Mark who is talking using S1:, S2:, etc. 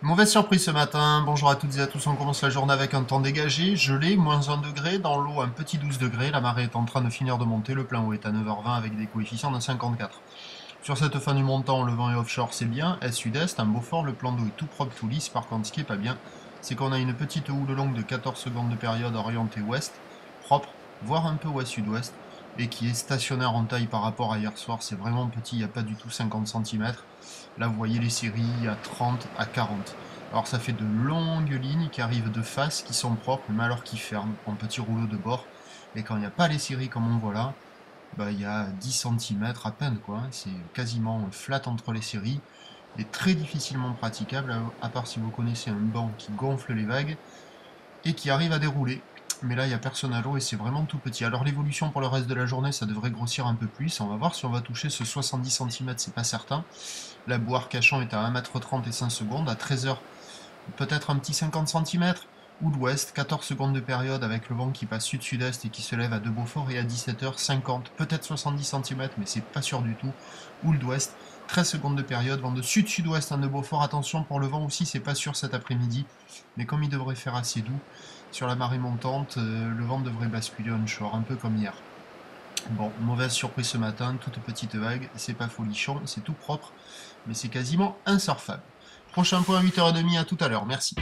S1: Mauvaise surprise ce matin, bonjour à toutes et à tous, on commence la journée avec un temps dégagé, gelé, moins 1 degré, dans l'eau un petit 12 degrés, la marée est en train de finir de monter, le plein eau est à 9h20 avec des coefficients de 54. Sur cette fin du montant, le vent est offshore, c'est bien, est-sud-est, un Beaufort, le plan d'eau est tout propre, tout lisse, par contre ce qui est pas bien, c'est qu'on a une petite houle longue de 14 secondes de période orientée ouest, propre, voire un peu ouest-sud-ouest, et qui est stationnaire en taille par rapport à hier soir, c'est vraiment petit, il n'y a pas du tout 50 cm. Là vous voyez les séries à 30, à 40. Alors ça fait de longues lignes qui arrivent de face, qui sont propres, mais alors qui ferment, en petits rouleaux de bord. Et quand il n'y a pas les séries comme on voit là, il y a 10 cm à peine, quoi. C'est quasiment flat entre les séries, et très difficilement praticable, à part si vous connaissez un banc qui gonfle les vagues, et qui arrive à dérouler. Mais là, il n'y a personne à l'eau et c'est vraiment tout petit. Alors l'évolution pour le reste de la journée, ça devrait grossir un peu plus. On va voir si on va toucher ce 70 cm, c'est pas certain. La boire cachant est à 1,30 m et 5 secondes. À 13h, peut-être un petit 50 cm. Ou l'ouest, 14 secondes de période avec le vent qui passe sud-sud-est et qui se lève à 2 Beaufort. Et à 17h, 50, peut-être 70 cm, mais c'est pas sûr du tout. Ou l'ouest, 13 secondes de période, vent de sud-sud-ouest à 2 Beaufort. Attention pour le vent aussi, c'est pas sûr cet après-midi. Mais comme il devrait faire assez doux, sur la marée montante, le vent devrait basculer onshore, un peu comme hier. Bon, mauvaise surprise ce matin, toute petite vague, c'est pas folichon, c'est tout propre, mais c'est quasiment insurfable. Prochain point à 8h30, à tout à l'heure, merci.